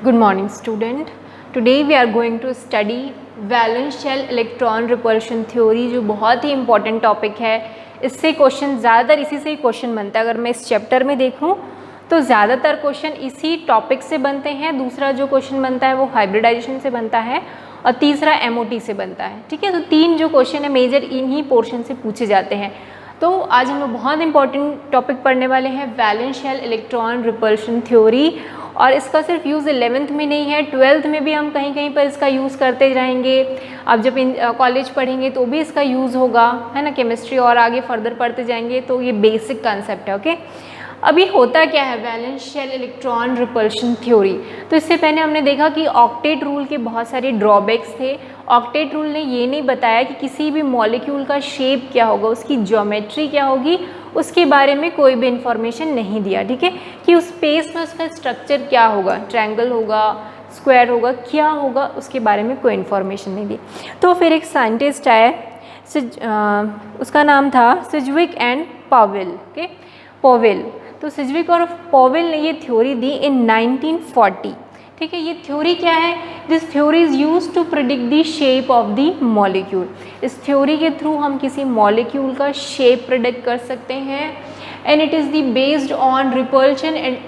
Good morning student. Today we are going to study valence shell electron repulsion theory, जो बहुत ही important topic है। इससे question ज़्यादातर इसी से ही क्वेश्चन बनता है। अगर मैं इस चैप्टर में देखूं तो ज़्यादातर क्वेश्चन इसी टॉपिक से बनते हैं। दूसरा जो क्वेश्चन बनता है वो हाइब्रिडाइजेशन से बनता है और तीसरा एमओटी से बनता है। ठीक है, तो तीन जो क्वेश्चन है मेजर इन्हीं पोर्शन से पूछे जाते हैं। तो आज हम लोग बहुत इंपॉर्टेंट टॉपिक पढ़ने वाले हैं, valence shell electron repulsion theory. और इसका सिर्फ यूज़ 11th में नहीं है, 12th में भी हम कहीं कहीं पर इसका यूज़ करते रहेंगे। अब जब कॉलेज पढ़ेंगे तो भी इसका यूज़ होगा, है ना। केमिस्ट्री और आगे फर्दर पढ़ते जाएंगे तो ये बेसिक कंसेप्ट है। ओके, अभी होता क्या है valence shell electron repulsion theory. तो इससे पहले हमने देखा कि ऑक्टेट रूल के बहुत सारे ड्रॉबैक्स थे। ऑक्टेट रूल ने ये नहीं बताया कि किसी भी मॉलिक्यूल का शेप क्या होगा, उसकी ज्योमेट्री क्या होगी, उसके बारे में कोई भी इंफॉर्मेशन नहीं दिया। ठीक है, कि उस स्पेस में उसका स्ट्रक्चर क्या होगा, ट्रायंगल होगा, स्क्वायर होगा, क्या होगा, उसके बारे में कोई इन्फॉर्मेशन नहीं दी। तो फिर एक साइंटिस्ट आए, उसका नाम था Sidgwick and Powell. Okay, Powell. तो सिजविक और पावेल ने ये थ्योरी दी इन 1940। ठीक है, ये थ्योरी क्या है? This theory is use to predict the shape of the molecule. इस थ्योरी के थ्रू हम किसी मॉलिक्यूल का शेप प्रिडिक्ट कर सकते हैं। And it is the based on repulsion and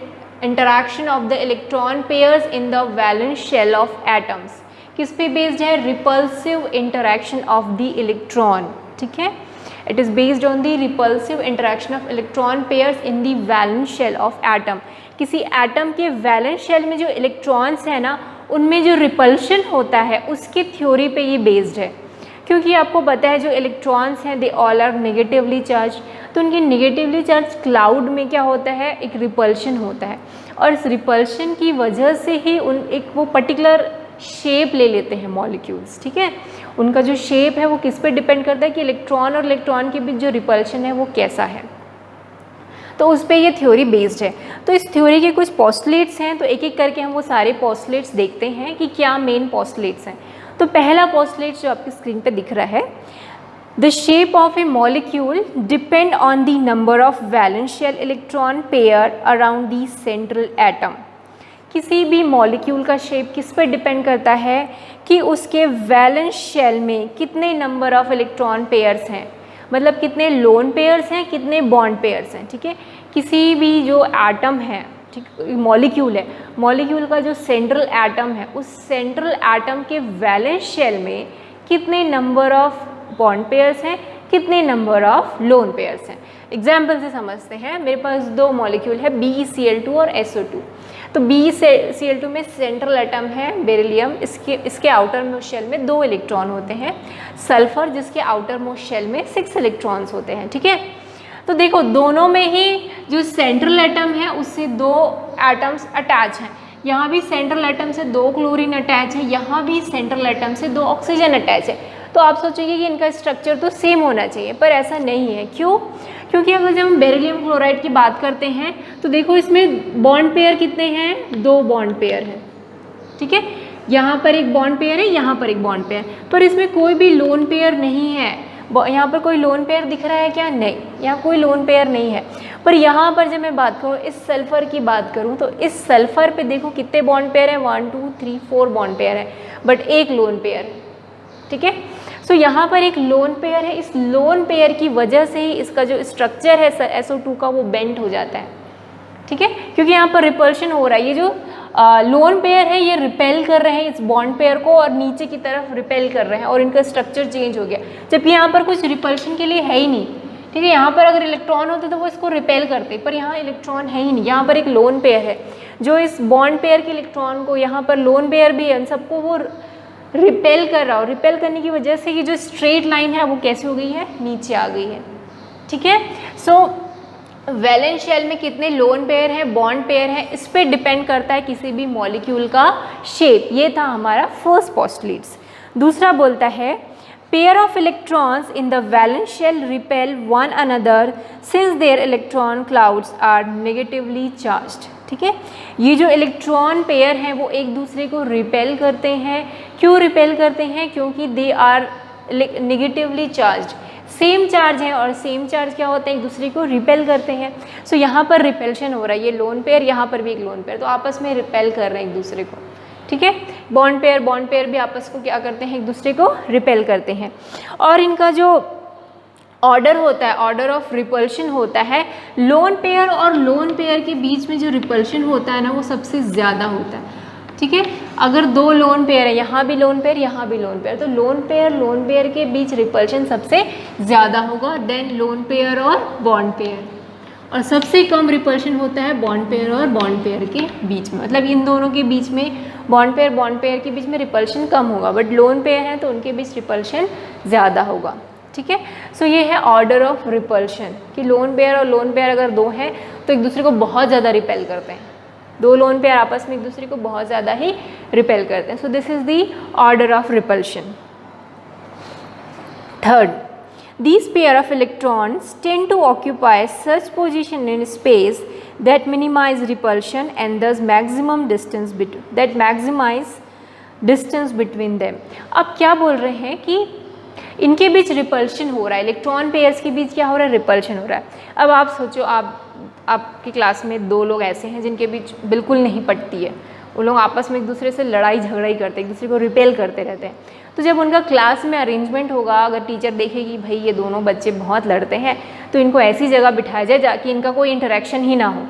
interaction of the electron pairs in the valence shell of atoms. किस पे बेस्ड है? Repulsive interaction of the electron. ठीक है, it is based on the repulsive interaction of electron pairs in the valence shell of atom. किसी atom के valence shell में जो electrons हैं ना, उनमें जो रिपल्शन होता है उसकी थ्योरी पे ये बेस्ड है। क्योंकि आपको पता है जो इलेक्ट्रॉन्स हैं they all are negatively charge, तो उनके नेगेटिवली चार्ज क्लाउड में क्या होता है? एक रिपल्शन होता है। और इस रिपल्शन की वजह से ही एक वो पर्टिकुलर शेप ले लेते हैं मॉलिक्यूल्स। ठीक है, उनका जो शेप है वो किस पे डिपेंड करता है कि इलेक्ट्रॉन और इलेक्ट्रॉन के बीच जो रिपल्शन है वो कैसा है। तो उस पर ये थ्योरी बेस्ड है। तो इस थ्योरी के कुछ पोस्टुलेट्स हैं, तो एक एक करके हम वो सारे पोस्टुलेट्स देखते हैं कि क्या मेन पोस्टुलेट्स हैं। तो पहला पोस्टुलेट जो आपकी स्क्रीन पे दिख रहा है, the shape of a molecule depend on the number of valence shell electron pair around the central atom. किसी भी मॉलिक्यूल का शेप किस पर डिपेंड करता है कि उसके वैलेंस शेल में कितने नंबर ऑफ इलेक्ट्रॉन पेयर्स हैं, मतलब कितने लोन पेयर्स हैं, कितने बॉन्ड पेयर्स हैं। ठीक है, किसी भी जो एटम है, ठीक, मॉलिक्यूल है, मॉलिक्यूल का जो सेंट्रल एटम है, उस सेंट्रल एटम के वैलेंस शेल में कितने नंबर ऑफ बॉन्ड पेयर्स हैं, कितने नंबर ऑफ लोन पेयर्स हैं। एग्जाम्पल से समझते हैं। मेरे पास दो मॉलिक्यूल है BeCl2 और SO2। तो BeCl2 में सेंट्रल एटम है बेरिलियम, इसके आउटर मोस्ट शेल में 2 इलेक्ट्रॉन होते हैं। सल्फर जिसके आउटर मोस्ट शेल में 6 इलेक्ट्रॉन्स होते हैं। ठीक है, तो देखो दोनों में ही जो सेंट्रल एटम है उससे 2 एटम्स अटैच हैं। यहाँ भी सेंट्रल एटम से 2 क्लोरीन अटैच है, यहाँ भी सेंट्रल एटम से 2 ऑक्सीजन अटैच है। तो आप सोचेंगे कि इनका स्ट्रक्चर तो सेम होना चाहिए, पर ऐसा नहीं है। क्यों? क्योंकि अगर जब हम बेरिलियम क्लोराइड की बात करते हैं तो देखो इसमें बॉन्ड पेयर कितने हैं? 2 बॉन्ड पेयर हैं। ठीक है, यहाँ पर एक बॉन्ड पेयर है, यहाँ पर एक बॉन्ड पेयर, पर इसमें कोई भी लोन पेयर नहीं है। यहाँ पर कोई लोन पेयर दिख रहा है क्या? नहीं, यहाँ कोई लोन पेयर नहीं है। पर यहाँ पर जब मैं बात करूँ, इस सल्फर की बात करूँ, तो इस सल्फर पे देखो कितने बॉन्ड पेयर हैं? 1 2 3 4 बॉन्ड पेयर है, बट एक लोन पेयर है। ठीक है, सो यहाँ पर एक लोन पेयर है। इस लोन पेयर की वजह से ही इसका जो स्ट्रक्चर है SO2 का वो बेंड हो जाता है। ठीक है, क्योंकि यहाँ पर रिपल्शन हो रहा है। ये जो लोन पेयर है ये रिपेल कर रहे हैं इस बॉन्ड पेयर को और नीचे की तरफ रिपेल कर रहे हैं और इनका स्ट्रक्चर चेंज हो गया, जबकि यहाँ पर कुछ रिपल्शन के लिए है ही नहीं। ठीक है, यहाँ पर अगर इलेक्ट्रॉन होते तो वो इसको रिपेल करते, पर यहाँ इलेक्ट्रॉन है ही नहीं। यहाँ पर एक लोन पेयर है जो इस बॉन्ड पेयर के इलेक्ट्रॉन को, यहाँ पर लोन पेयर भी है, इन सबको वो रिपेल कर रहा हो। रिपेल करने की वजह से ये जो स्ट्रेट लाइन है वो कैसे हो गई है? नीचे आ गई है। ठीक है, सो वैलेंस शेल में कितने लोन पेयर हैं, बॉन्ड पेयर हैं, इस पे डिपेंड करता है किसी भी मॉलिक्यूल का शेप। ये था हमारा फर्स्ट पोस्टुलेट्स। दूसरा बोलता है pair of electrons in the valence shell repel one another since their electron clouds are negatively charged. ठीक है, ये जो इलेक्ट्रॉन पेयर हैं वो एक दूसरे को रिपेल करते हैं। क्यों रिपेल करते हैं? क्योंकि they are negatively charged. Same charge है और सेम चार्ज क्या होते हैं, एक दूसरे को रिपेल करते हैं। सो यहाँ पर रिपेल्शन हो रहा है, ये लोन पेयर, यहाँ पर भी एक लोन पेयर, तो आपस में रिपेल कर रहे हैं एक दूसरे को, ठीक है। बॉन्ड पेयर भी आपस को क्या करते हैं, एक दूसरे को रिपेल करते हैं। और इनका जो ऑर्डर होता है, ऑर्डर ऑफ रिपल्शन होता है, लोन पेयर और लोन पेयर के बीच में जो रिपल्शन होता है ना वो सबसे ज़्यादा होता है, ठीक है। अगर दो लोन पेयर है, यहाँ भी लोन पेयर, यहाँ भी लोन पेयर, तो लोन पेयर के बीच रिपल्शन सबसे ज़्यादा होगा देन लोन पेयर और बॉन्ड पेयर। और सबसे कम रिपल्शन होता है बॉन्ड पेयर और बॉन्ड पेयर के बीच में, मतलब इन दोनों के बीच में बॉन्ड पेयर के बीच में रिपल्शन कम होगा, बट लोन पेयर है तो उनके बीच रिपल्शन ज़्यादा होगा, ठीक है। सो ये है ऑर्डर ऑफ रिपल्शन कि लोन पेयर और लोन पेयर अगर दो हैं तो एक दूसरे को बहुत ज़्यादा रिपेल करते हैं, दो लोन पेयर आपस में एक दूसरे को बहुत ज़्यादा ही रिपेल करते हैं। So this is the order of repulsion. Third, these pair of electrons tend to occupy such position in space that minimize repulsion and thus maximize distance between them। अब क्या बोल रहे हैं कि इनके बीच रिपल्शन हो रहा है, इलेक्ट्रॉन पेयर्स के बीच क्या हो रहा है, रिपल्शन हो रहा है। अब आप सोचो, आपकी क्लास में दो लोग ऐसे हैं जिनके बीच बिल्कुल नहीं पटती है, वो लोग आपस में एक दूसरे से लड़ाई झगड़ा ही करते हैं, एक दूसरे को रिपेल करते रहते हैं। तो जब उनका क्लास में अरेंजमेंट होगा, अगर टीचर देखेगी भाई ये दोनों बच्चे बहुत लड़ते हैं, तो इनको ऐसी जगह बिठाया जाए ताकि इनका कोई इंटरेक्शन ही ना हो,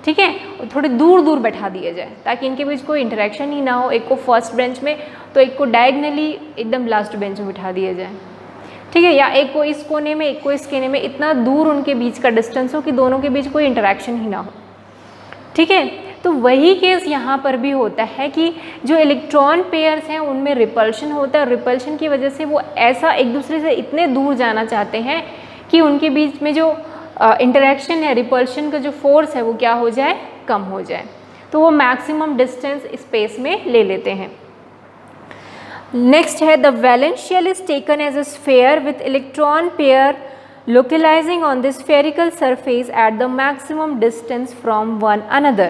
ठीक है, थोड़े दूर दूर बैठा दिया जाए ताकि इनके बीच कोई इंटरेक्शन ही ना हो। एक को फर्स्ट बेंच में तो एक को डायगनली एकदम लास्ट बेंच में बिठा दिया जाए, ठीक है, या एक को इस कोने में एक को इस कोने में, इतना दूर उनके बीच का डिस्टेंस हो कि दोनों के बीच कोई इंटरेक्शन ही ना हो, ठीक है। तो वही केस यहाँ पर भी होता है कि जो इलेक्ट्रॉन पेयर्स हैं उनमें रिपल्शन होता है, और रिपल्शन की वजह से वो ऐसा एक दूसरे से इतने दूर जाना चाहते हैं कि उनके बीच में जो इंटरेक्शन है, रिपल्शन का जो फोर्स है वो क्या हो जाए, कम हो जाए, तो वो मैक्सिमम डिस्टेंस स्पेस में ले लेते हैं। नेक्स्ट है the valence shell is taken as a sphere with electron pair localizing on the spherical surface at the maximum distance from one another,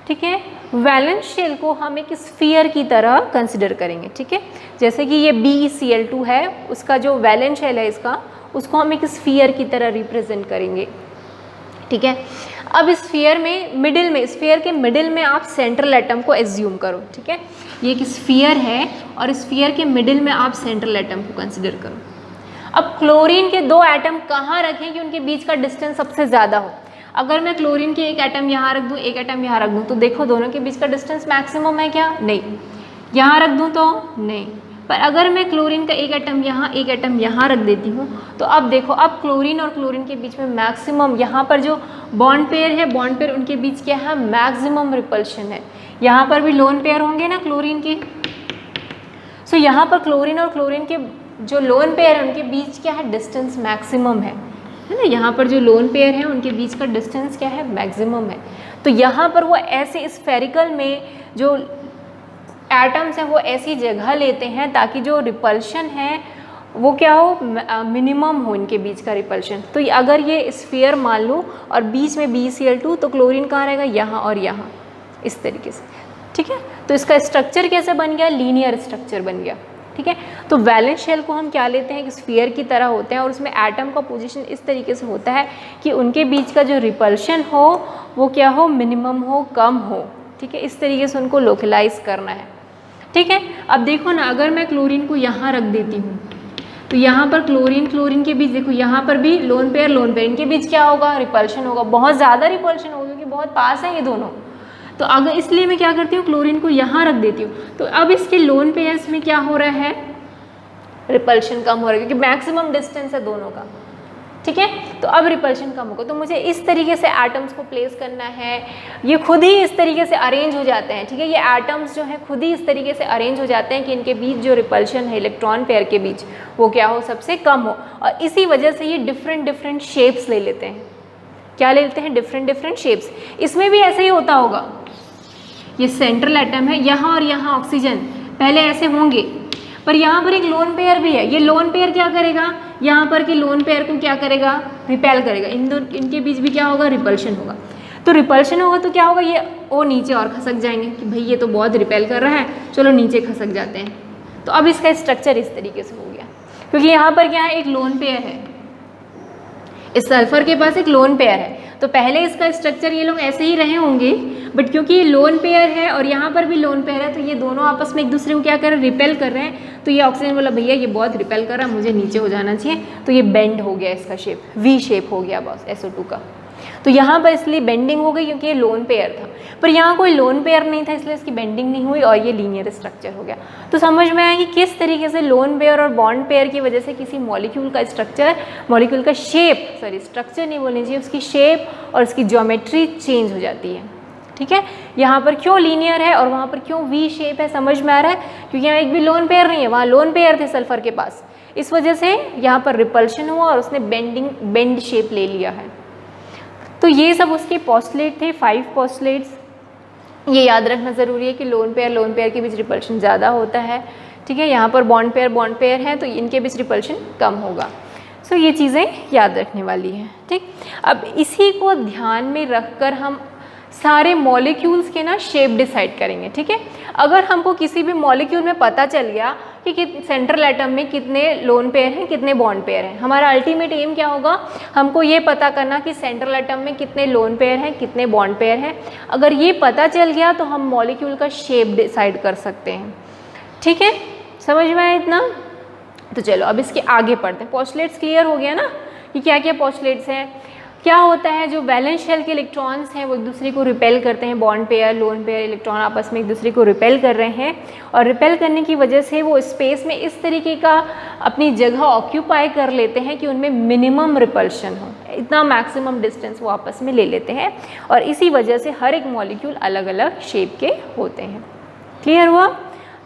ठीक है। वैलेंस शेल को हम एक स्फीयर की तरह कंसिडर करेंगे, ठीक है। जैसे कि ये BeCl2 है, उसका जो वैलेंस शेल है इसका, उसको हम एक स्फीयर की तरह रिप्रेजेंट करेंगे, ठीक है। अब स्फीयर में मिडिल में, स्फीयर के मिडिल में आप सेंट्रल एटम को एज्यूम करो, ठीक है। ये एक स्फीयर है और स्फीयर के मिडिल में आप सेंट्रल एटम को कंसिडर करो। अब क्लोरीन के दो एटम कहाँ रखें कि उनके बीच का डिस्टेंस सबसे ज़्यादा हो। अगर मैं क्लोरीन के एक एटम यहाँ रख दूँ, एक एटम यहाँ रख दूँ, तो देखो दोनों के बीच का डिस्टेंस मैक्सिमम है क्या, नहीं। यहाँ रख दूँ तो नहीं, पर अगर मैं क्लोरीन का एक एटम यहाँ एक एटम यहाँ रख देती हूँ तो अब देखो, अब क्लोरीन और क्लोरीन के बीच में मैक्सिमम, यहाँ पर जो बॉन्ड पेयर है, बॉन्ड पेयर उनके बीच क्या है, मैक्सिमम रिपल्शन है। यहाँ पर भी लोन पेयर होंगे ना क्लोरीन के, सो यहाँ पर क्लोरीन और क्लोरीन के जो लोन पेयर है उनके बीच क्या है, डिस्टेंस मैक्सिमम है ना। यहाँ पर जो लोन पेयर है उनके बीच का डिस्टेंस क्या है, मैक्सिमम है। तो यहाँ पर वो ऐसे स्फेरिकल में जो एटम्स हैं वो ऐसी जगह लेते हैं ताकि जो रिपल्शन है वो क्या हो, मिनिमम हो इनके बीच का रिपल्शन। तो अगर ये स्फीयर मान लो और बीच में BeCl2, तो क्लोरीन कहाँ रहेगा, यहाँ और यहाँ, इस तरीके से, ठीक है। तो इसका स्ट्रक्चर कैसे बन गया, लीनियर स्ट्रक्चर बन गया, ठीक है। तो वैलेंस शेल को हम क्या लेते हैं, कि स्फीयर की तरह होते हैं और उसमें एटम का पोजीशन इस तरीके से होता है कि उनके बीच का जो रिपल्शन हो वो क्या हो, मिनिमम हो, कम हो, ठीक है। इस तरीके से उनको लोकलाइज करना है, ठीक है। अब देखो ना, अगर मैं क्लोरीन को यहाँ रख देती हूँ तो यहाँ पर क्लोरीन के बीच देखो, यहाँ पर भी लोन पेयर इनके बीच क्या होगा, रिपल्शन होगा, बहुत ज़्यादा रिपल्शन होगा क्योंकि बहुत पास है ये दोनों। तो अगर इसलिए मैं क्या करती हूँ, क्लोरीन को यहाँ रख देती हूँ, तो अब इसके लोन पेयर्स में क्या हो रहा है, रिपल्शन कम हो रहा है क्योंकि मैक्सिमम डिस्टेंस है दोनों का, ठीक है। तो अब रिपल्शन कम होगा। तो मुझे इस तरीके से एटम्स को प्लेस करना है, ये खुद ही इस तरीके से अरेंज हो जाते हैं, ठीक है। ये एटम्स जो है खुद ही इस तरीके से अरेंज हो जाते हैं कि इनके बीच जो रिपल्शन है इलेक्ट्रॉन पेयर के बीच वो क्या हो, सबसे कम हो, और इसी वजह से ये डिफरेंट शेप्स ले लेते हैं। क्या ले लेते हैं, डिफरेंट शेप्स। इसमें भी ऐसे ही होता होगा, ये सेंट्रल एटम है, यहाँ और यहाँ ऑक्सीजन पहले ऐसे होंगे, पर यहाँ पर एक लोन पेयर भी है। ये लोन पेयर क्या करेगा, यहाँ पर के लोन पेयर को क्या करेगा, रिपेल करेगा। इनके बीच भी क्या होगा, रिपल्शन होगा। तो रिपल्शन होगा तो क्या होगा, ये ओ नीचे और खसक जाएंगे कि भाई ये तो बहुत रिपेल कर रहा है, चलो नीचे खसक जाते हैं। तो अब इसका स्ट्रक्चर इस तरीके से हो गया क्योंकि यहाँ पर क्या है, एक लोन पेयर है, इस सल्फर के पास एक लोन पेयर है, तो पहले इसका स्ट्रक्चर ये लोग ऐसे ही रहे होंगे, बट क्योंकि ये लोन पेयर है और यहाँ पर भी लोन पेयर है, तो ये दोनों आपस में एक दूसरे को क्या कर रहे हैं, रिपेल कर रहे हैं। तो ये ऑक्सीजन बोला भैया ये बहुत रिपेल कर रहा है, मुझे नीचे हो जाना चाहिए, तो ये बेंड हो गया, इसका शेप वी शेप हो गया बस SO2 का। तो यहाँ पर इसलिए बेंडिंग हो गई क्योंकि ये लोन पेयर था, पर यहाँ कोई लोन पेयर नहीं था इसलिए इसकी बेंडिंग नहीं हुई और ये लीनियर स्ट्रक्चर हो गया। तो समझ में आया कि किस तरीके से लोन पेयर और बॉन्ड पेयर की वजह से किसी मॉलिक्यूल का स्ट्रक्चर, मॉलिक्यूल का शेप, सॉरी स्ट्रक्चर नहीं बोलनी चाहिए, उसकी शेप और उसकी ज्योमेट्री चेंज हो जाती है। ठीक है, यहाँ पर क्यों लीनियर है और वहाँ पर क्यों वी शेप है, समझ में आ रहा है? क्योंकि यहाँ एक भी लोन पेयर नहीं है, वहाँ लोन पेयर थे सल्फर के पास, इस वजह से यहाँ पर रिपल्शन हुआ और उसने बेंड शेप ले लिया है। तो ये सब उसके पोस्टुलेट थे, 5 पोस्टुलेट्स। ये याद रखना ज़रूरी है कि लोन पेयर के बीच रिपल्शन ज़्यादा होता है। ठीक है, यहाँ पर बॉन्ड पेयर है तो इनके बीच रिपल्शन कम होगा। सो ये चीज़ें याद रखने वाली हैं। ठीक, अब इसी को ध्यान में रखकर हम सारे मॉलिक्यूल्स के ना शेप डिसाइड करेंगे। ठीक है, अगर हमको किसी भी मॉलिक्यूल में पता चल गया कि सेंट्रल एटम में कितने लोन पेयर हैं, कितने बॉन्ड पेयर हैं, हमारा अल्टीमेट एम क्या होगा, हमको ये पता करना कि सेंट्रल एटम में कितने लोन पेयर हैं, कितने बॉन्ड पेयर हैं। अगर ये पता चल गया तो हम मॉलिक्यूल का शेप डिसाइड कर सकते हैं। ठीक है, समझ में आया इतना? तो चलो अब इसके आगे पढ़ते हैं। पोस्टुलेट्स क्लियर हो गया ना कि क्या क्या पोस्टुलेट्स हैं। क्या होता है, जो वैलेंस शेल के इलेक्ट्रॉन्स हैं वो एक दूसरे को रिपेल करते हैं, bond pair lone pair electron आपस में एक दूसरे को रिपेल कर रहे हैं और रिपेल करने की वजह से वो स्पेस में इस तरीके का अपनी जगह ऑक्यूपाई कर लेते हैं कि उनमें मिनिमम रिपल्शन हो, इतना मैक्सिमम डिस्टेंस वो आपस में ले लेते हैं और इसी वजह से हर एक मॉलिक्यूल अलग अलग शेप के होते हैं। क्लियर हुआ?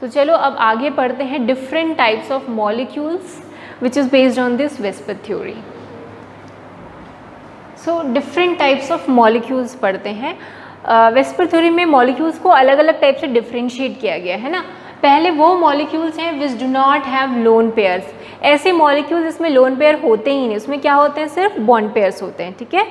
तो चलो अब आगे पढ़ते हैं different types of molecules which is based on this VSEPR theory. So different types of molecules पढ़ते हैं। वेस्पर थ्योरी में मॉलिक्यूल्स को अलग अलग टाइप से डिफरेंशिएट किया गया है ना। पहले वो मॉलिक्यूल्स हैं which do not have lone pairs, ऐसे मॉलिक्यूल्स जिसमें लोन पेयर होते ही नहीं, उसमें क्या होते हैं, सिर्फ बॉन्ड पेयर्स होते हैं। ठीक है,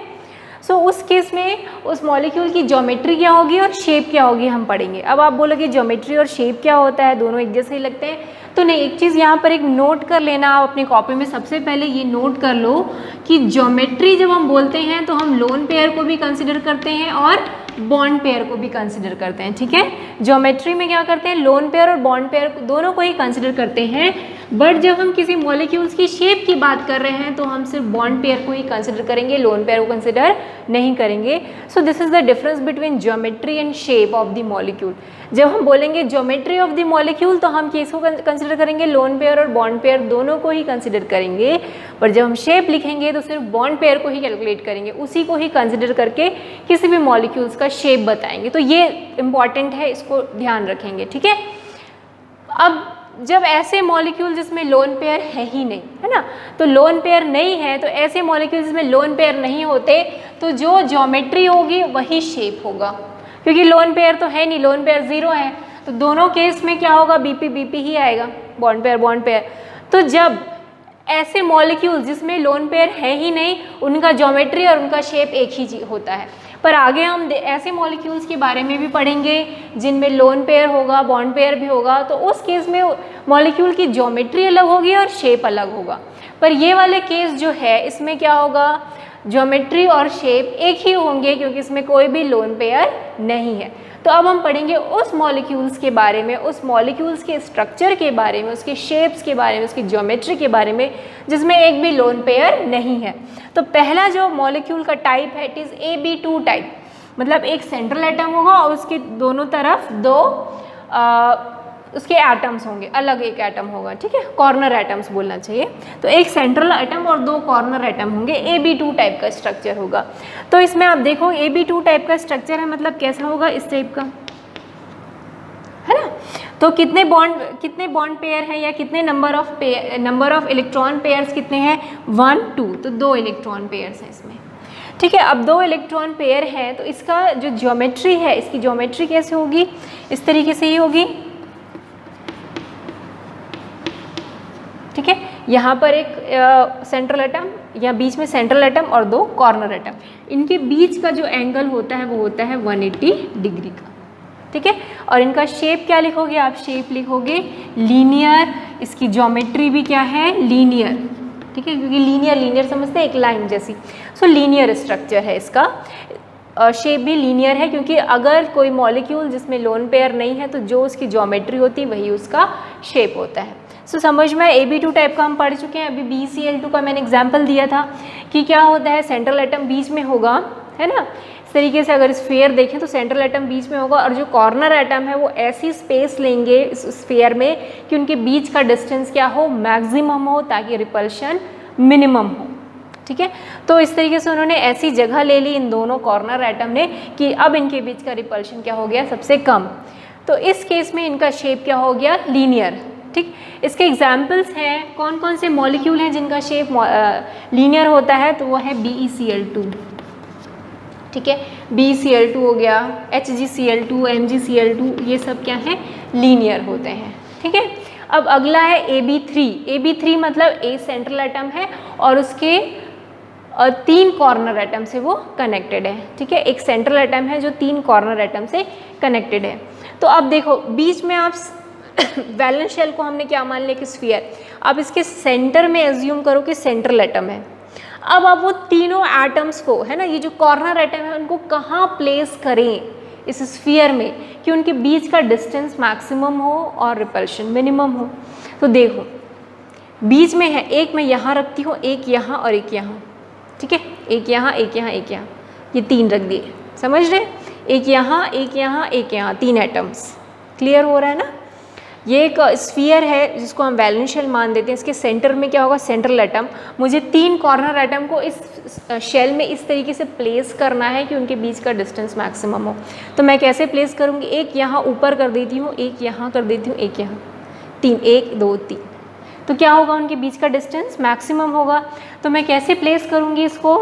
सो उस केस में उस मॉलिक्यूल की ज्योमेट्री क्या होगी और शेप क्या होगी हम पढ़ेंगे। अब आप बोलोगे ज्योमेट्री और शेप क्या होता है, दोनों एक जैसे ही लगते हैं, तो नहीं, एक चीज़ यहाँ पर एक नोट कर लेना आप अपनी कॉपी में। सबसे पहले ये नोट कर लो कि ज्योमेट्री जब हम बोलते हैं तो हम लोन पेयर को भी कंसिडर करते हैं और बॉन्ड पेयर को भी कंसिडर करते हैं। ठीक है, ज्योमेट्री में क्या करते हैं, लोन पेयर और बॉन्ड पेयर दोनों को ही कंसिडर करते हैं, बट जब हम किसी मॉलिक्यूल्स की शेप की बात कर रहे हैं तो हम सिर्फ बॉन्ड पेयर को ही कंसिडर करेंगे, लोन पेयर को कंसिडर नहीं करेंगे। So this is the difference between geometry and shape of the molecule. जब हम बोलेंगे ज्योमेट्री ऑफ द मॉलिक्यूल तो हम किसको कंसिडर करेंगे, लोन पेयर और बॉन्ड पेयर दोनों को ही कंसिडर करेंगे, पर जब हम शेप लिखेंगे तो सिर्फ बॉन्ड पेयर को ही कैलकुलेट करेंगे, उसी को ही कंसिडर करके किसी भी मॉलिक्यूल्स का शेप बताएंगे। तो ये इंपॉर्टेंट है, इसको ध्यान रखेंगे। ठीक है, अब जब ऐसे मॉलिक्यूल जिसमें लोन पेयर है ही नहीं, है ना, तो लोन पेयर नहीं है, तो ऐसे मॉलिक्यूल जिसमें लोन पेयर नहीं होते तो जो ज्योमेट्री होगी वही शेप होगा, क्योंकि लोन पेयर तो है नहीं, लोन पेयर 0 है, तो दोनों केस में क्या होगा, BP ही आएगा, बॉन्ड पेयर। तो जब ऐसे मॉलिक्यूल जिसमें लोन पेयर है ही नहीं, उनका ज्योमेट्री और उनका शेप एक ही होता है। पर आगे हम ऐसे मॉलिक्यूल्स के बारे में भी पढ़ेंगे जिनमें लोन पेयर होगा, बॉन्ड पेयर भी होगा, तो उस केस में मॉलिक्यूल की ज्योमेट्री अलग होगी और शेप अलग होगा। पर ये वाले केस जो है इसमें क्या होगा, ज्योमेट्री और शेप एक ही होंगे क्योंकि इसमें कोई भी लोन पेयर नहीं है। तो अब हम पढ़ेंगे उस मॉलिक्यूल्स के बारे में, उस मॉलिक्यूल्स के स्ट्रक्चर के बारे में, उसके शेप्स के बारे में, उसकी ज्योमेट्री के बारे में जिसमें एक भी लोन पेयर नहीं है। तो पहला जो मॉलिक्यूल का टाइप है इट इज़ AB2 टाइप, मतलब एक सेंट्रल एटम होगा और उसके दोनों तरफ दो उसके एटम्स होंगे, अलग एक एटम होगा। ठीक है, कॉर्नर एटम्स बोलना चाहिए। तो एक सेंट्रल एटम और 2 कॉर्नर एटम होंगे, AB2 टाइप का स्ट्रक्चर होगा। तो इसमें आप देखो AB2 टाइप का स्ट्रक्चर है, मतलब कैसा होगा, इस टाइप का, है ना। तो कितने बॉन्ड पेयर है या कितने नंबर ऑफ इलेक्ट्रॉन पेयर्स कितने हैं, 1 2, तो 2 इलेक्ट्रॉन पेयर्स हैं इसमें। ठीक है, अब 2 इलेक्ट्रॉन पेयर है तो इसका जो ज्योमेट्री है, इसकी ज्योमेट्री कैसे होगी, इस तरीके से ही होगी। ठीक है, यहाँ पर एक सेंट्रल एटम या बीच में सेंट्रल एटम और 2 कॉर्नर एटम, इनके बीच का जो एंगल होता है वो होता है 180 डिग्री का। ठीक है, और इनका शेप क्या लिखोगे आप, शेप लिखोगे लीनियर, इसकी ज्योमेट्री भी क्या है, लीनियर। ठीक है, क्योंकि लीनियर समझते हैं, एक लाइन जैसी। सो लीनियर स्ट्रक्चर है इसका, शेप भी लीनियर है, क्योंकि अगर कोई मॉलिक्यूल जिसमें लोन पेयर नहीं है तो जो उसकी ज्योमेट्री होती है वही उसका शेप होता है। सो समझ में AB2 टाइप का हम पढ़ चुके हैं। अभी BCl2 का मैंने एग्जाम्पल दिया था कि क्या होता है, सेंट्रल एटम बीच में होगा, है ना। इस तरीके से अगर स्फीयर देखें तो सेंट्रल एटम बीच में होगा और जो कॉर्नर एटम है वो ऐसी स्पेस लेंगे इस स्फीयर में कि उनके बीच का डिस्टेंस क्या हो, मैक्सिमम हो, ताकि रिपल्शन मिनिमम हो। ठीक है, तो इस तरीके से उन्होंने ऐसी जगह ले ली इन दोनों कॉर्नर एटम ने कि अब इनके बीच का रिपल्शन क्या हो गया, सबसे कम। तो इस केस में इनका शेप क्या हो गया, लीनियर। ठीक, इसके एग्जाम्पल्स हैं, कौन कौन से मॉलिक्यूल हैं जिनका शेप लीनियर होता है, तो वो है BeCl2। ठीक है, BeCl2 हो गया, HgCl2, MgCl2, ये सब क्या है, लीनियर होते हैं। ठीक है, अब अगला है AB3। AB3 मतलब A सेंट्रल एटम है और उसके 3 कॉर्नर एटम से वो कनेक्टेड है। ठीक है, एक सेंट्रल एटम है जो 3 कॉर्नर एटम से कनेक्टेड है। तो अब देखो बीच में आप वैलेंस शेल को हमने क्या मान लिया कि स्फीयर, अब इसके सेंटर में एज्यूम करो कि सेंट्रल एटम है। अब आप वो तीनों एटम्स को, है ना, ये जो कॉर्नर एटम है उनको कहाँ प्लेस करें इस स्फीयर में कि उनके बीच का डिस्टेंस मैक्सिमम हो और रिपल्शन मिनिमम हो। तो देखो बीच में है, एक मैं यहाँ रखती हूँ, एक यहाँ और एक यहाँ। ठीक है, एक यहाँ, एक यहाँ, एक यहाँ, ये 3 रख दिए, समझ रहे, एक यहाँ, एक यहाँ, एक यहाँ, 3 एटम्स। क्लियर हो रहा है ना। ये एक स्फीयर है जिसको हम वैलेंस शेल मान देते हैं। इसके सेंटर में क्या होगा, सेंट्रल एटम। मुझे 3 कॉर्नर एटम को इस शेल में इस तरीके से प्लेस करना है कि उनके बीच का डिस्टेंस मैक्सिमम हो। तो मैं कैसे प्लेस करूँगी, एक यहाँ ऊपर कर देती हूँ, एक यहाँ कर देती हूँ, एक यहाँ, 3, 1 2 3। तो क्या होगा, उनके बीच का डिस्टेंस मैक्सिमम होगा। तो मैं कैसे प्लेस करूँगी इसको,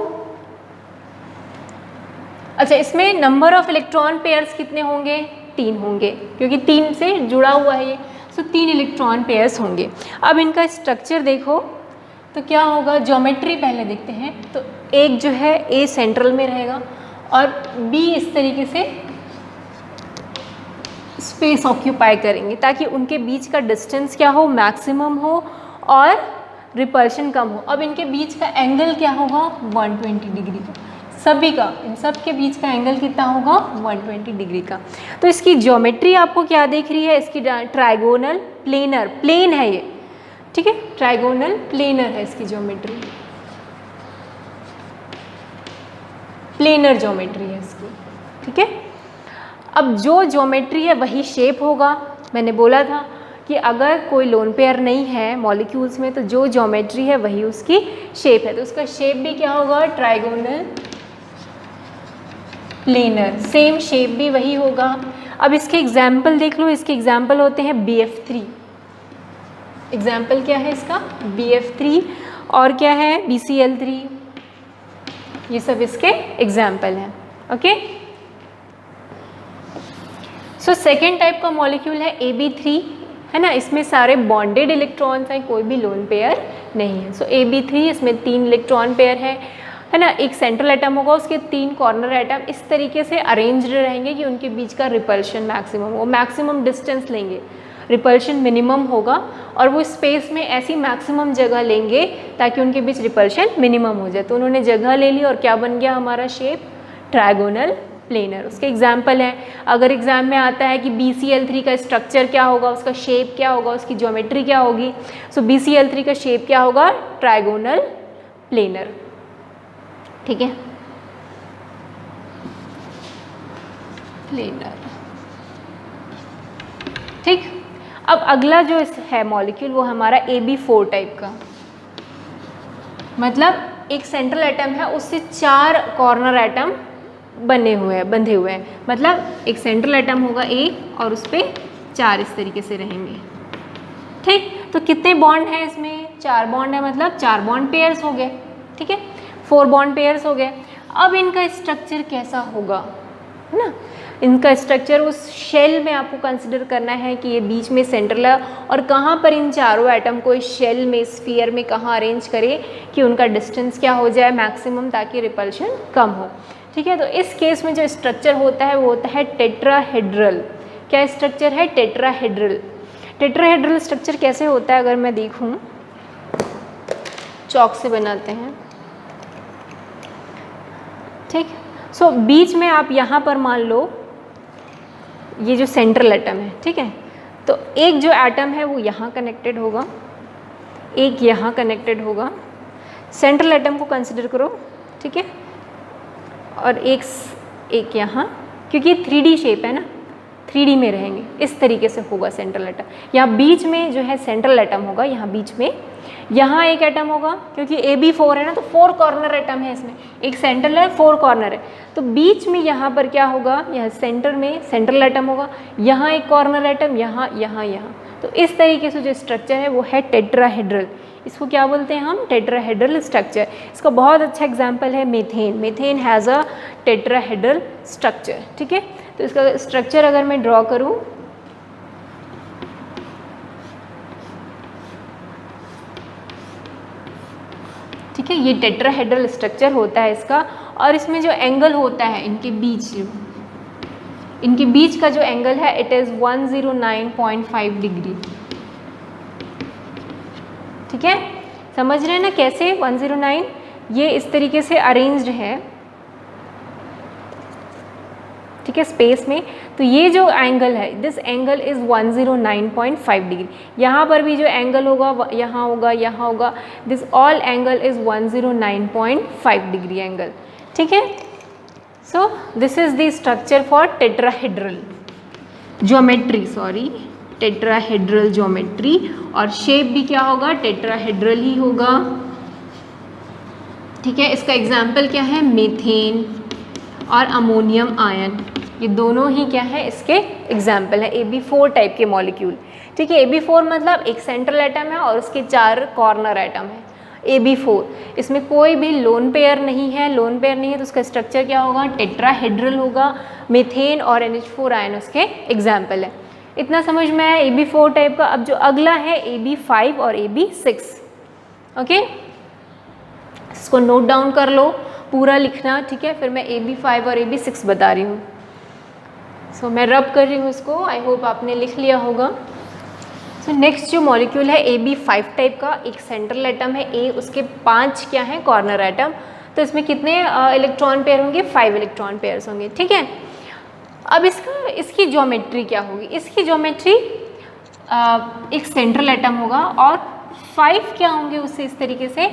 अच्छा इसमें नंबर ऑफ इलेक्ट्रॉन पेयर्स कितने होंगे, 3 होंगे, क्योंकि 3 से जुड़ा हुआ है ये। सो 3 इलेक्ट्रॉन पेयर्स होंगे। अब इनका स्ट्रक्चर देखो तो क्या होगा, ज्योमेट्री पहले देखते हैं। तो एक जो है A सेंट्रल में रहेगा और B इस तरीके से स्पेस ऑक्यूपाई करेंगे ताकि उनके बीच का डिस्टेंस क्या हो, मैक्सिमम हो और रिपल्शन कम हो। अब इनके बीच का एंगल क्या होगा, 120 डिग्री का, सभी का, इन सब के बीच का एंगल कितना होगा, 120 डिग्री का। तो इसकी ज्योमेट्री आपको क्या देख रही है, इसकी ट्राइगोनल प्लेनर, प्लेन है ये। ठीक है, ट्राइगोनल प्लेनर है इसकी ज्योमेट्री, प्लेनर ज्योमेट्री है इसकी। ठीक है, अब जो ज्योमेट्री है वही शेप होगा। मैंने बोला था कि अगर कोई लोन पेयर नहीं है मॉलिक्यूल्स में तो जो ज्योमेट्री है वही उसकी शेप है। तो उसका शेप भी क्या होगा, ट्राइगोनल प्लेनर, सेम शेप भी वही होगा। अब इसके एग्जाम्पल देख लो, इसके एग्जाम्पल होते हैं BF3। एग्जाम्पल क्या है इसका, BF3, और क्या है, BCl3। ये सब इसके एग्जाम्पल हैं। ओके, सो सेकेंड टाइप का मॉलिक्यूल है AB3, है ना। इसमें सारे बॉन्डेड इलेक्ट्रॉन्स हैं, कोई भी लोन पेयर नहीं है। सो AB3, इसमें 3 इलेक्ट्रॉन पेयर है ना। एक सेंट्रल एटम होगा, उसके 3 कॉर्नर एटम इस तरीके से अरेंज्ड रहेंगे कि उनके बीच का रिपल्शन मैक्सिमम हो, मैक्सिमम डिस्टेंस लेंगे, रिपल्शन मिनिमम होगा, और वो स्पेस में ऐसी मैक्सिमम जगह लेंगे ताकि उनके बीच रिपल्शन मिनिमम हो जाए। तो उन्होंने जगह ले ली और क्या बन गया हमारा शेप, ट्राइगोनल प्लेनर। उसके एग्जाम्पल हैं, अगर एग्जाम में आता है कि BCl3 का स्ट्रक्चर क्या होगा, उसका शेप क्या होगा, उसकी ज्योमेट्री क्या होगी। सो BCl3 का शेप क्या होगा, ट्राइगोनल प्लेनर। ठीक है, प्लेनर। ठीक, अब अगला जो है मॉलिक्यूल वो हमारा AB4 टाइप का, मतलब एक सेंट्रल एटम है, उससे 4 कॉर्नर एटम बंधे हुए हैं। मतलब एक सेंट्रल एटम होगा एक और उस पर 4 इस तरीके से रहेंगे। ठीक, तो कितने बॉन्ड हैं इसमें, 4 बॉन्ड है, मतलब 4 बॉन्ड पेयर्स हो गए। ठीक है, 4 बॉन्ड पेयर्स हो गए। अब इनका स्ट्रक्चर कैसा होगा, है ना। इनका स्ट्रक्चर उस शेल में आपको कंसिडर करना है कि ये बीच में सेंट्रल है और कहाँ पर इन चारों एटम को इस शेल में, स्फीयर में कहाँ अरेंज करें कि उनका डिस्टेंस क्या हो जाए मैक्सिमम, ताकि रिपल्शन कम हो। ठीक है, तो इस केस में जो स्ट्रक्चर होता है वो होता है टेट्राहेड्रल। क्या स्ट्रक्चर है, टेट्राहेड्रल। टेट्राहेड्रल स्ट्रक्चर कैसे होता है अगर मैं देखूँ, चौक से बनाते हैं, ठीक। सो बीच में आप यहाँ पर मान लो ये जो सेंट्रल एटम है, ठीक है, तो एक जो एटम है वो यहाँ कनेक्टेड होगा, एक यहाँ कनेक्टेड होगा, सेंट्रल एटम को कंसिडर करो, ठीक है, और एक यहाँ, क्योंकि 3D शेप है ना, 3D में रहेंगे, इस तरीके से होगा सेंट्रल एटम। यहाँ बीच में जो है सेंट्रल एटम होगा, यहाँ बीच में, यहाँ एक एटम होगा, क्योंकि AB4 है ना, तो 4 कॉर्नर एटम है इसमें, एक सेंट्रल है, 4 कॉर्नर है, तो बीच में यहाँ पर क्या होगा, यह सेंटर में सेंट्रल एटम होगा, यहाँ एक कॉर्नर एटम, यहाँ यहाँ यहाँ। तो इस तरीके से जो स्ट्रक्चर है वो है टेट्राहेड्रल। इसको क्या बोलते हैं हम, टेट्राहेड्रल स्ट्रक्चर। इसका बहुत अच्छा एग्जाम्पल है methane. Methane has a tetrahedral structure, ठीक है। तो इसका स्ट्रक्चर अगर मैं ड्रॉ करूँ, ठीक है, ये टेट्राहेड्रल स्ट्रक्चर होता है इसका, और इसमें जो एंगल होता है इनके बीच का जो एंगल है इट इज़ 109.5 डिग्री, ठीक है। समझ रहे हैं ना कैसे 109, ये इस तरीके से अरेंज्ड है, ठीक है, स्पेस में। तो ये जो एंगल है, दिस एंगल इज़ 109.5 डिग्री। यहाँ पर भी जो एंगल होगा, यहाँ होगा, यहाँ होगा, this all angle is 109.5 degree angle, ठीक है। So this is the structure for tetrahedral geometry, tetrahedral geometry. और शेप भी क्या होगा, टेट्राहेड्रल ही होगा, ठीक है। इसका एग्जाम्पल क्या है, मीथेन और अमोनियम आयन, ये दोनों ही क्या है, इसके एग्जाम्पल है। AB4 टाइप के मॉलिक्यूल, ठीक है। AB4 मतलब एक सेंट्रल एटम है और उसके 4 कॉर्नर एटम है, AB4। इसमें कोई भी लोन पेयर नहीं है, लोन पेयर नहीं है तो उसका स्ट्रक्चर क्या होगा, टेट्राहेड्रल होगा। मीथेन और NH4 आयन उसके एग्जाम्पल है। इतना समझ में आया AB4 टाइप का। अब जो अगला है AB5 और AB6, ओके, इसको नोट डाउन कर लो, पूरा लिखना, ठीक है। फिर मैं AB5 और AB6 बता रही हूँ। सो मैं रब कर रही हूँ इसको, आई होप आपने लिख लिया होगा। सो नेक्स्ट जो मॉलिक्यूल है AB5 टाइप का, एक सेंट्रल एटम है A, उसके 5 क्या हैं, कॉर्नर एटम। तो इसमें कितने इलेक्ट्रॉन पेयर होंगे, 5 इलेक्ट्रॉन पेयर्स होंगे, ठीक है। अब इसकी ज्योमेट्री क्या होगी, इसकी ज्योमेट्री एक सेंट्रल एटम होगा और 5 क्या होंगे उससे, इस तरीके से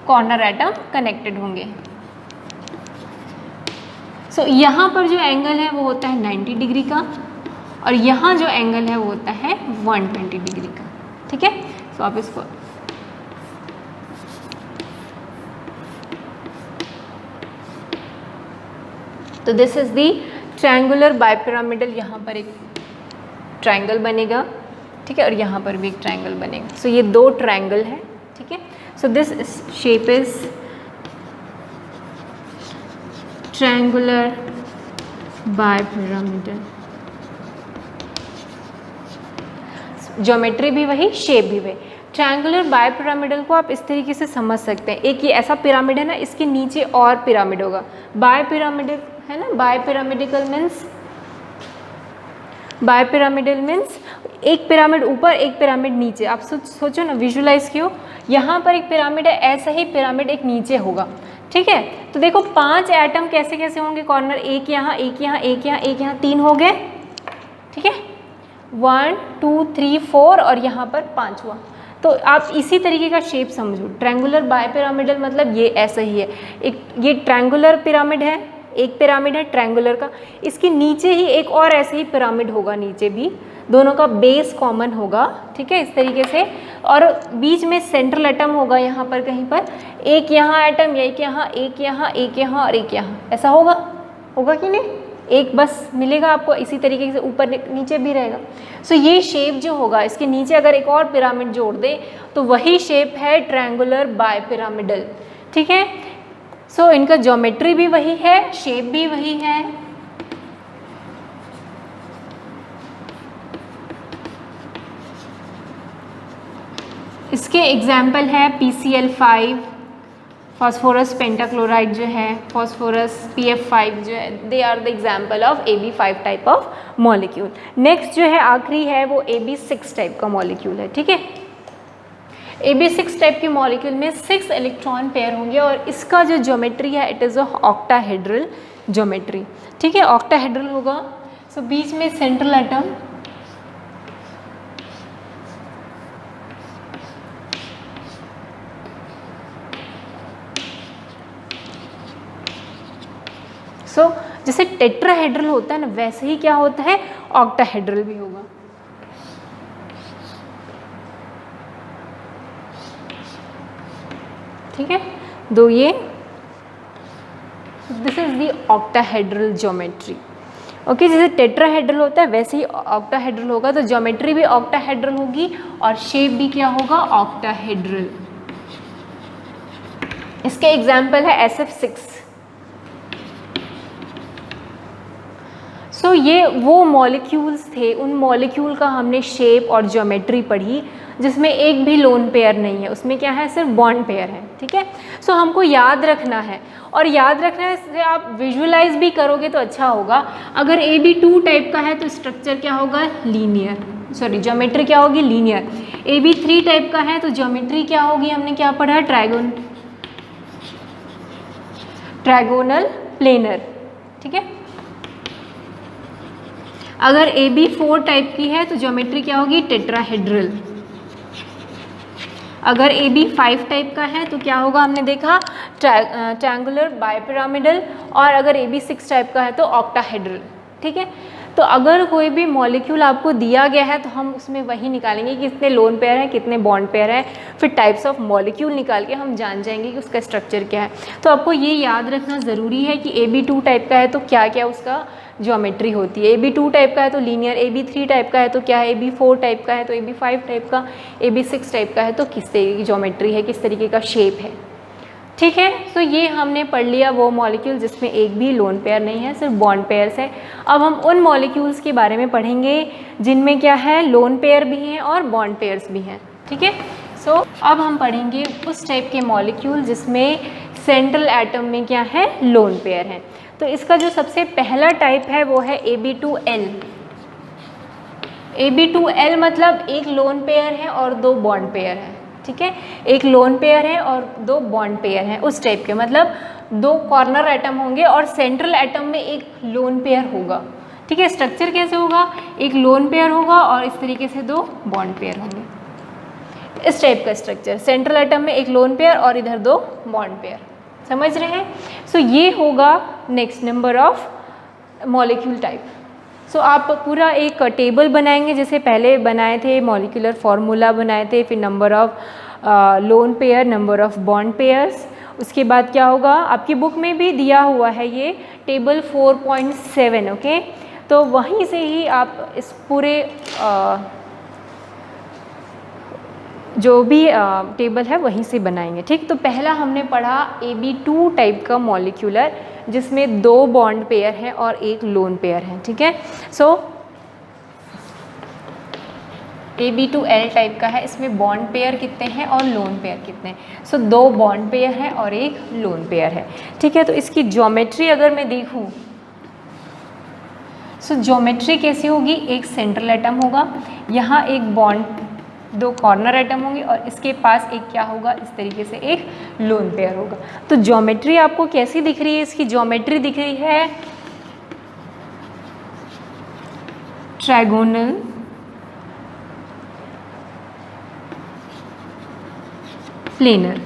कॉर्नर एटम कनेक्टेड होंगे। सो यहाँ पर जो एंगल है वो होता है 90 डिग्री का, और यहाँ जो एंगल है वो होता है 120 डिग्री का, ठीक है। सो आप इसको तो this is the triangular bipyramidal, यहाँ पर एक ट्रायंगल बनेगा, ठीक है, और यहाँ पर भी एक ट्रायंगल बनेगा। सो ये 2 ट्रायंगल है, ठीक है। So this shape is triangular bipyramidal. Geometry भी वही, शेप भी वही। ट्रायंगुलर बाइपिरामिडल को आप इस तरीके से समझ सकते हैं, एक ये ऐसा पिरामिड है ना, इसके नीचे और पिरामिड होगा। बाइपिरामिडल है ना, बाइपिरामिडल मीन्स एक पिरामिड ऊपर एक पिरामिड नीचे। आप सोचो ना, विजुलाइज कियो, यहाँ पर एक पिरामिड है, ऐसा ही पिरामिड एक नीचे होगा, ठीक है। तो देखो 5 एटम कैसे कैसे होंगे कॉर्नर, एक यहाँ, एक यहाँ, एक यहाँ, एक यहाँ, 3 हो गए, ठीक है, 1 2 3 4 और यहाँ पर 5 हुआ। तो आप इसी तरीके का शेप समझो, ट्रायंगुलर बाइपिरामिडल मतलब ये ऐसा ही है। एक ये ट्रायंगुलर पिरामिड है, एक पिरामिड है ट्रायंगुलर का, इसके नीचे ही एक और ऐसे ही पिरामिड होगा, नीचे भी, दोनों का बेस कॉमन होगा, ठीक है, इस तरीके से। और बीच में सेंट्रल एटम होगा यहाँ पर कहीं पर, एक यहाँ एटम, एक यहाँ, एक यहाँ, एक यहाँ और एक यहाँ, ऐसा होगा कि नहीं, एक बस मिलेगा आपको, इसी तरीके से ऊपर नीचे भी रहेगा। सो ये शेप जो होगा, इसके नीचे अगर एक और पिरामिड जोड़ दे तो वही शेप है ट्रायंगुलर बाइपिरामिडल, ठीक है। सो इनका ज्योमेट्री भी वही है, शेप भी वही है। इसके एग्जाम्पल है PCl5, फॉस्फोरस पेंटाक्लोराइड जो है, फॉस्फोरस PF5 जो है, they are the example of AB5 type of molecule. Next जो है आखिरी है वो AB6 टाइप का मॉलिक्यूल है, ठीक है। AB6 टाइप के मॉलिक्यूल में 6 इलेक्ट्रॉन पेयर होंगे और इसका जो ज्योमेट्री है it is a octahedral geometry, ठीक है, ऑक्टाहेड्रल होगा। सो बीच में सेंट्रल एटम, जैसे टेट्राहेड्रल होता है ना, वैसे ही क्या होता है, ऑक्टाहेड्रल भी होगा। ठीक है, दो ये, this is the octahedral geometry. Okay, जैसे टेट्राहेड्रल होता है वैसे ही ऑक्टाहेड्रल होगा, तो ज्योमेट्री भी ऑक्टाहेड्रल होगी और शेप भी क्या होगा, ऑक्टाहेड्रल। इसके एग्जाम्पल है SF6। सो ये वो मॉलिक्यूल्स थे, उन मॉलिक्यूल का हमने शेप और ज्योमेट्री पढ़ी जिसमें एक भी लोन पेयर नहीं है, उसमें क्या है, सिर्फ बॉन्ड पेयर है। ठीक है, सो हमको याद रखना है, और याद रखना है से आप विजुअलाइज भी करोगे तो अच्छा होगा। अगर AB2 टाइप का है तो स्ट्रक्चर क्या होगा, लीनियर, सॉरी ज्योमेट्री क्या होगी, लीनियर। AB3 टाइप का है तो ज्योमेट्री क्या होगी, हमने क्या पढ़ा, ट्रायगोनल प्लेनर। ठीक है, अगर AB4 टाइप की है तो ज्योमेट्री क्या होगी, टेट्राहेड्रल। अगर AB5 टाइप का है तो क्या होगा, हमने देखा ट्रायंगुलर बाइपिरामिडल, और अगर AB6 टाइप का है तो ऑक्टाहेड्रल। ठीक है, तो अगर कोई भी मॉलिक्यूल आपको दिया गया है तो हम उसमें वही निकालेंगे कि कितने लोन पेयर हैं, कितने बॉन्ड पेयर हैं, फिर टाइप्स ऑफ मॉलिक्यूल निकाल के हम जान जाएंगे कि उसका स्ट्रक्चर क्या है। तो आपको ये याद रखना ज़रूरी है कि AB2 टाइप का है तो क्या क्या उसका ज्योमेट्री होती है, AB2 टाइप का है तो लीनियर, AB3 टाइप का है तो क्या है, AB4 टाइप का है तो AB5 टाइप का, AB6 टाइप का है तो किस तरीके की ज्योमेट्री है, किस तरीके का शेप है। ठीक है, तो ये हमने पढ़ लिया वो मॉलिक्यूल जिसमें एक भी लोन पेयर नहीं है, सिर्फ बॉन्ड पेयर्स है। अब हम उन मॉलिक्यूल्स के बारे में पढ़ेंगे जिनमें क्या है, लोन पेयर भी हैं और बॉन्ड पेयर्स भी हैं। ठीक है, सो अब हम पढ़ेंगे उस टाइप के मॉलिक्यूल जिसमें सेंट्रल एटम में क्या है, लोन पेयर है। तो इसका जो सबसे पहला टाइप है वो है AB2L। AB2L मतलब एक लोन पेयर है और दो बॉन्ड पेयर है। ठीक है, एक लोन पेयर है और दो बॉन्ड पेयर हैं, उस टाइप के, मतलब दो कॉर्नर एटम होंगे और सेंट्रल एटम में एक लोन पेयर होगा। ठीक है, स्ट्रक्चर कैसे होगा, एक लोन पेयर होगा और इस तरीके से दो बॉन्ड पेयर होंगे, इस टाइप का स्ट्रक्चर, सेंट्रल एटम में एक लोन पेयर और इधर दो बॉन्ड पेयर। समझ रहे हैं? सो ये होगा next number of molecule type. So आप पूरा एक टेबल बनाएंगे जैसे पहले बनाए थे, मॉलिक्यूलर फार्मूला बनाए थे, फिर number of lone pair, number of bond pairs. उसके बाद क्या होगा, आपकी बुक में भी दिया हुआ है ये टेबल 4.7। ओके, तो वहीं से ही आप इस पूरे जो भी टेबल है वहीं से बनाएंगे। ठीक, तो पहला हमने पढ़ा AB2 टाइप का मॉलिक्यूलर जिसमें दो बॉन्ड पेयर हैं और एक लोन पेयर है। ठीक है, सो AB2L टाइप का है, इसमें बॉन्ड पेयर कितने हैं और लोन पेयर कितने हैं। सो दो बॉन्ड पेयर हैं और एक लोन पेयर है। ठीक है, तो इसकी ज्योमेट्री अगर मैं देखूं, सो ज्योमेट्री कैसी होगी, एक सेंट्रल एटम होगा, यहाँ एक बॉन्ड, दो कॉर्नर एटम होंगे और इसके पास एक क्या होगा, इस तरीके से एक लोन पेयर होगा। तो ज्योमेट्री आपको कैसी दिख रही है, इसकी ज्योमेट्री दिख रही है ट्रायगोनल प्लेनर।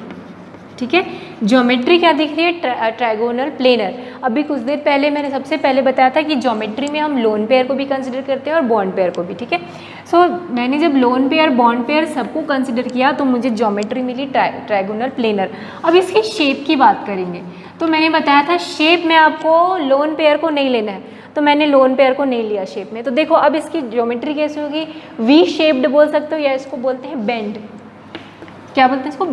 ठीक है, ज्योमेट्री क्या दिख रही है, ट्रायगोनल प्लेनर। अभी कुछ देर पहले मैंने सबसे पहले बताया था कि ज्योमेट्री में हम लोन पेयर को भी कंसिडर करते हैं और बॉन्ड पेयर को भी। ठीक है, सो मैंने जब लोन पेयर, बॉन्ड पेयर सबको कंसिडर किया तो मुझे ज्योमेट्री मिली ट्रायगोनल प्लेनर। अब इसके शेप की बात करेंगे, तो मैंने बताया था शेप में आपको लोन पेयर को नहीं लेना है, तो मैंने लोन पेयर को नहीं लिया शेप में। तो देखो अब इसकी ज्योमेट्री कैसी होगी, वी शेप्ड बोल सकते हो या इसको बोलते हैं बेंड। क्या बोलते हैं इसको,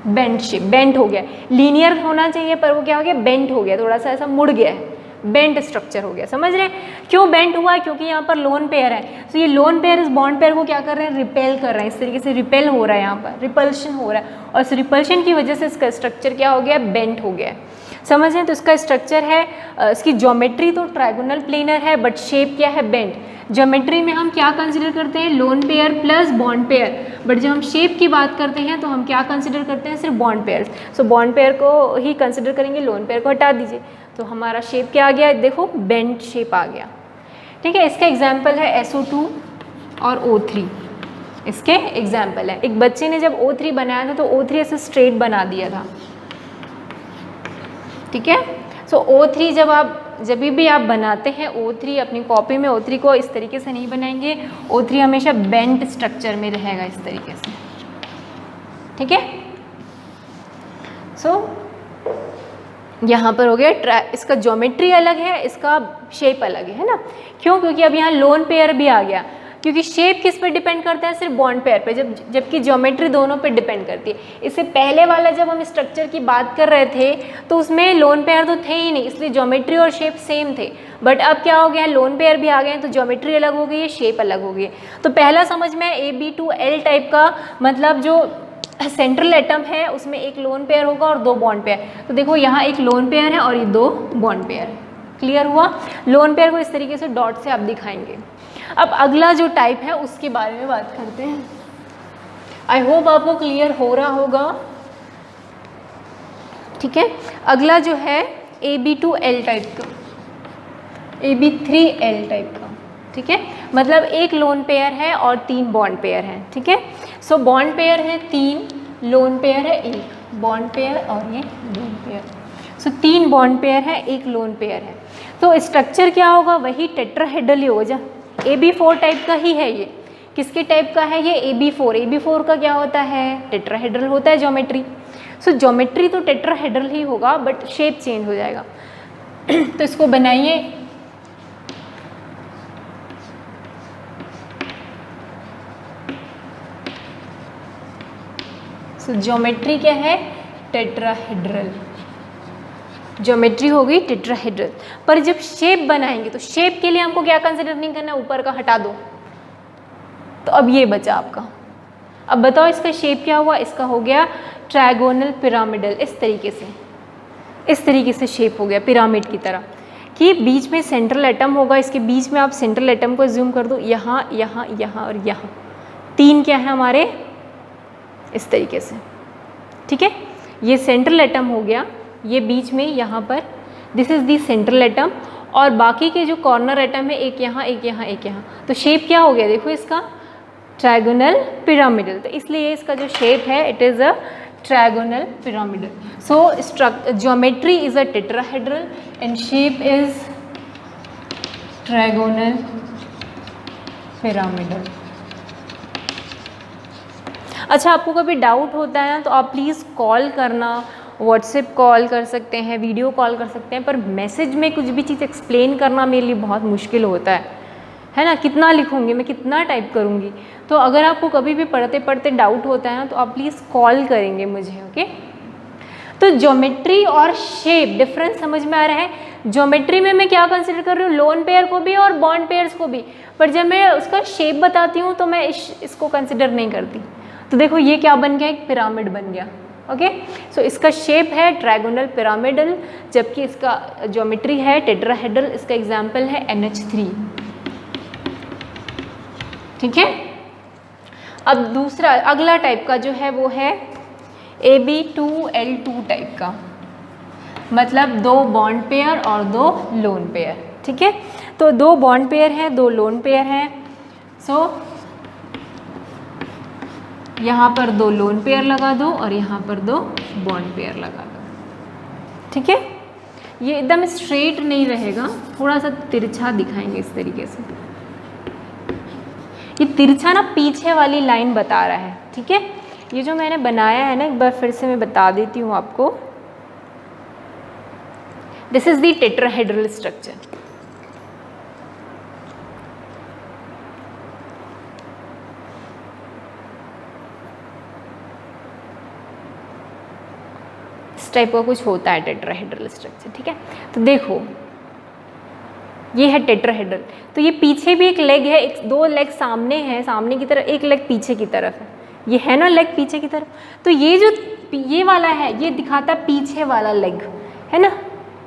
बेंट शेप, बेंट हो गया। लीनियर होना चाहिए पर वो क्या हो गया, बेंट हो गया, थोड़ा सा ऐसा मुड़ गया है, बेंट स्ट्रक्चर हो गया। समझ रहे हैं क्यों बेंट हुआ है, क्योंकि यहाँ पर लोन पेयर है। तो ये लोन पेयर इस बॉन्ड पेयर को क्या कर रहे हैं, रिपेल कर रहे हैं, इस तरीके से रिपेल हो रहा है, यहाँ पर रिपल्शन हो रहा है, और इस रिपल्शन की वजह से इसका स्ट्रक्चर क्या हो गया, बेंट हो गया है। समझें तो इसका स्ट्रक्चर है, इसकी ज्योमेट्री तो ट्राइगोनल प्लेनर है, बट शेप क्या है, बेंड। ज्योमेट्री में हम क्या कंसिडर करते हैं, lone pair plus bond pair, but जब हम शेप की बात करते हैं तो हम क्या कंसिडर करते हैं, सिर्फ bond pair. So bond pair को ही कंसिडर करेंगे, लोन पेयर को हटा दीजिए, तो हमारा शेप क्या आ गया, देखो बेंड शेप आ गया। ठीक है, इसका एग्जाम्पल है SO2 और O3, इसके एग्जाम्पल है। एक बच्चे ने जब O3 बनाया था तो O3 ऐसे स्ट्रेट बना दिया था। ठीक है, सो O3 जब भी आप बनाते हैं O3 अपनी कॉपी में, O3 को इस तरीके से नहीं बनाएंगे, O3 हमेशा बेंट स्ट्रक्चर में रहेगा इस तरीके से। ठीक है, सो यहाँ पर हो गया, इसका ज्योमेट्री अलग है, इसका शेप अलग है ना। क्यों, क्योंकि अब यहाँ लोन पेयर भी आ गया, क्योंकि शेप किस पे डिपेंड करता है, सिर्फ बॉन्ड पेयर पे, जबकि ज्योमेट्री दोनों पे डिपेंड करती है। इससे पहले वाला जब हम स्ट्रक्चर की बात कर रहे थे तो उसमें लोन पेयर तो थे ही नहीं, इसलिए ज्योमेट्री और शेप सेम थे। बट अब क्या हो गया, लोन पेयर भी आ गए हैं, तो ज्योमेट्री अलग हो गई है, शेप अलग हो गई है। तो पहला समझ में AB2L टाइप का, मतलब जो सेंट्रल एटम है उसमें एक लोन पेयर होगा और 2 बॉन्ड पेयर। तो देखो यहाँ एक लोन पेयर है और ये 2 बॉन्ड पेयर है। क्लियर हुआ, लोन पेयर को इस तरीके से डॉट से आप दिखाएंगे। अब अगला जो टाइप है उसके बारे में बात करते हैं। आई होप आपको क्लियर हो रहा होगा। ठीक है, अगला जो है AB2L टाइप का, AB3L टाइप का। ठीक है, मतलब एक लोन पेयर है और 3 बॉन्ड पेयर हैं। ठीक है, सो बॉन्ड पेयर है 3, लोन पेयर है 1, बॉन्ड पेयर और ये लोन पेयर। सो 3 बॉन्ड पेयर है, 1 लोन पेयर है। तो स्ट्रक्चर क्या होगा, वही टेट्राहेड्रल ही होगा। AB4 टाइप का ही है ये। किसके टाइप का है ये, AB4 का क्या होता है, टेट्राहेड्रल होता है ज्योमेट्री। सो ज्योमेट्री तो टेट्राहेड्रल ही होगा, बट शेप चेंज हो जाएगा। तो इसको बनाइए। सो ज्योमेट्री क्या है, टेट्राहेड्रल, ज्योमेट्री हो गई टेट्राहेड्रल। पर जब शेप बनाएंगे तो शेप के लिए हमको क्या कंसिडर नहीं करना, ऊपर का हटा दो। तो अब ये बचा आपका। अब बताओ इसका शेप क्या हुआ, इसका हो गया ट्रायगोनल पिरामिडल। इस तरीके से शेप हो गया पिरामिड की तरह, कि बीच में सेंट्रल एटम होगा। इसके बीच में आप सेंट्रल एटम को जूम कर दो, यहाँ यहाँ यहाँ और यहाँ 3 क्या है हमारे, इस तरीके से। ठीक है, ये सेंट्रल एटम हो गया, ये बीच में यहाँ पर this is the central atom, और बाकी के जो कॉर्नर एटम है एक यहाँ एक यहाँ एक यहाँ। तो शेप क्या हो गया, देखो इसका ट्रायगोनल पिरामिडल। तो इसलिए इसका जो शेप है it is a trigonal pyramidal. So geometry is a tetrahedral and shape is trigonal pyramidal. अच्छा, आपको कभी डाउट होता है तो आप प्लीज़ कॉल करना, व्हाट्सएप कॉल कर सकते हैं, वीडियो कॉल कर सकते हैं, पर मैसेज में कुछ भी चीज़ एक्सप्लेन करना मेरे लिए बहुत मुश्किल होता है ना। कितना लिखूंगी मैं, कितना टाइप करूँगी। तो अगर आपको कभी भी पढ़ते पढ़ते डाउट होता है ना तो आप प्लीज़ कॉल करेंगे मुझे, ओके। तो ज्योमेट्री और शेप डिफरेंस समझ में आ रहा है। ज्योमेट्री में मैं क्या कंसिडर कर रही हूँ, लोन पेयर को भी और बॉन्ड पेयर्स को भी, पर जब मैं उसका शेप बताती हूँ तो मैं इसको कंसिडर नहीं करती। तो देखो ये क्या बन गया, एक पिरामिड बन गया। ओके, सो इसका शेप है ट्रायगोनल पिरामिडल, जबकि इसका ज्योमेट्री है टेट्राहेड्रल। इसका एग्जाम्पल है NH3। ठीक है, अब दूसरा अगला टाइप का जो है वो है AB2L2 टाइप का, मतलब 2 बॉन्ड पेयर और 2 लोन पेयर। ठीक है, तो 2 बॉन्ड पेयर हैं, 2 लोन पेयर हैं। सो यहाँ पर 2 लोन पेयर लगा दो और यहाँ पर 2 बॉन्ड पेयर लगा दो। ठीक है, ये एकदम स्ट्रेट नहीं रहेगा, थोड़ा सा तिरछा दिखाएंगे इस तरीके से। ये तिरछा ना पीछे वाली लाइन बता रहा है। ठीक है, ये जो मैंने बनाया है ना, एक बार फिर से मैं बता देती हूँ आपको। This is the tetrahedral structure. Type का कुछ होता है टेट्राहेड्रल स्ट्रक्चर। ठीक है, तो देखो ये है टेट्राहेड्रल, तो ये पीछे भी एक लेग है, 2 लेग सामने है, सामने की तरफ, एक लेग पीछे की तरफ है। ये है ना लेग पीछे की तरफ, तो ये जो ये वाला है ये दिखाता है पीछे वाला लेग, है ना,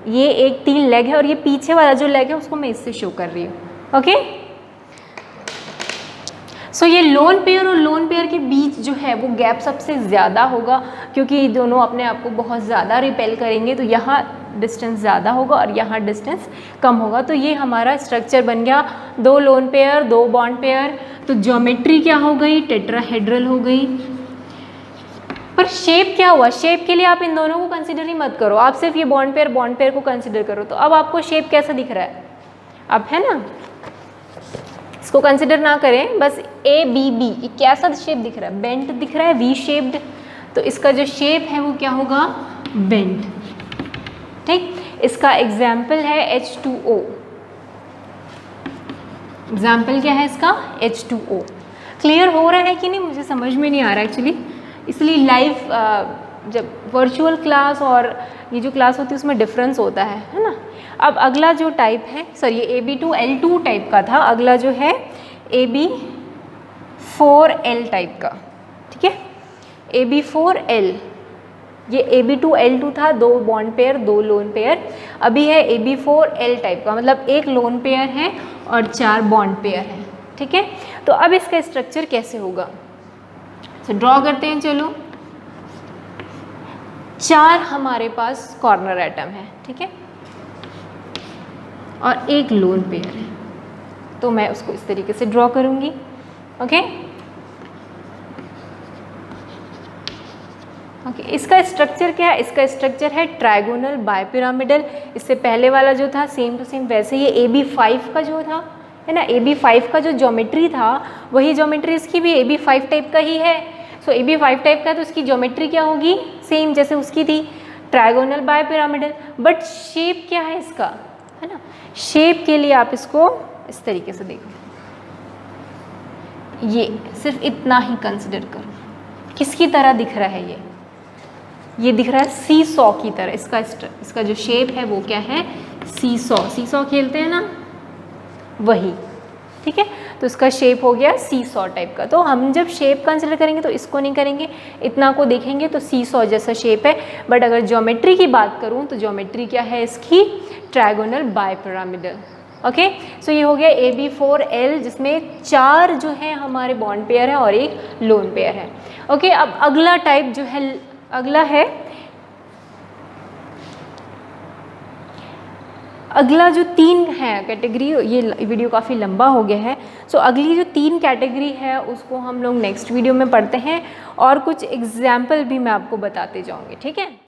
ये एक 3 लेग है और ये पीछे वाला जो लेग है उसको मैं इससे शो कर रही हूँ। ओके, सो ये लोन पेयर और लोन पेयर के बीच जो है वो गैप सबसे ज़्यादा होगा, क्योंकि दोनों अपने आप को बहुत ज़्यादा रिपेल करेंगे, तो यहाँ डिस्टेंस ज़्यादा होगा और यहाँ डिस्टेंस कम होगा। तो ये हमारा स्ट्रक्चर बन गया, 2 लोन पेयर 2 बॉन्ड पेयर। तो ज्योमेट्री क्या हो गई, टेट्राहेड्रल हो गई। पर शेप क्या हुआ, शेप के लिए आप इन दोनों को कंसिडर ही मत करो, आप सिर्फ ये बॉन्ड पेयर को कंसिडर करो। तो अब आपको शेप कैसा दिख रहा है, अब है ना, इसको कंसिडर ना करें, बस ABB ये कैसा शेप दिख रहा है, बेंट दिख रहा है, वी शेप्ड। तो इसका जो शेप है वो क्या होगा, बेंट। ठीक, इसका एग्जाम्पल है H2O। एग्जाम्पल क्या है इसका, H2O। क्लियर हो रहा है कि नहीं, मुझे समझ में नहीं आ रहा एक्चुअली, इसलिए लाइव जब वर्चुअल क्लास और ये जो क्लास होती है उसमें डिफरेंस होता है ना। अब अगला जो टाइप है, सर ये AB2L2 टाइप का था, अगला जो है AB4L टाइप का। ठीक है, AB4L, ये AB2L2 था, 2 बॉन्ड पेयर 2 लोन पेयर, अभी है AB4L टाइप का, मतलब 1 लोन पेयर है और 4 बॉन्ड पेयर हैं। ठीक है, तो अब इसका स्ट्रक्चर कैसे होगा, तो ड्रॉ करते हैं। चलो, 4 हमारे पास कॉर्नर एटम है, ठीक है, और 1 लोन पेयर है, तो मैं उसको इस तरीके से ड्रॉ करूंगी। ओके, इसका स्ट्रक्चर क्या है, इसका स्ट्रक्चर है ट्राइगोनल बायपिरामिडल। इससे पहले वाला जो था सेम टू सेम वैसे ही AB5 का जो था, है ना, AB5 का जो ज्योमेट्री था वही ज्योमेट्री इसकी भी AB5 टाइप का ही है। सो AB5 टाइप का, तो इसकी ज्योमेट्री क्या होगी, सेम जैसे उसकी थी, ट्राइगोनल बायपिरामिडल। बट शेप क्या है इसका, है ना, शेप के लिए आप इसको इस तरीके से देखो, ये सिर्फ इतना ही कंसिडर करो, किसकी तरह दिख रहा है, ये दिख रहा है सी सॉ की तरह। इसका जो शेप है वो क्या है, सी सॉ खेलते हैं ना, वही। ठीक है, तो इसका शेप हो गया सी सॉ टाइप का। तो हम जब शेप कंसिडर करेंगे तो इसको नहीं करेंगे, इतना को देखेंगे तो सी सॉ जैसा शेप है। बट अगर ज्योमेट्री की बात करूं तो ज्योमेट्री क्या है इसकी, ट्राइगोनल बायपिरामिडल। ओके, सो ये हो गया AB4L, जिसमें 4 जो है हमारे बॉन्ड पेयर है और 1 लोन पेयर है। ओके, अब अगला टाइप जो है, अगला जो 3 है कैटेगरी, ये वीडियो काफ़ी लंबा हो गया है, सो अगली जो 3 कैटेगरी है उसको हम लोग नेक्स्ट वीडियो में पढ़ते हैं और कुछ एग्जाम्पल भी मैं आपको बताते जाऊँगी। ठीक है।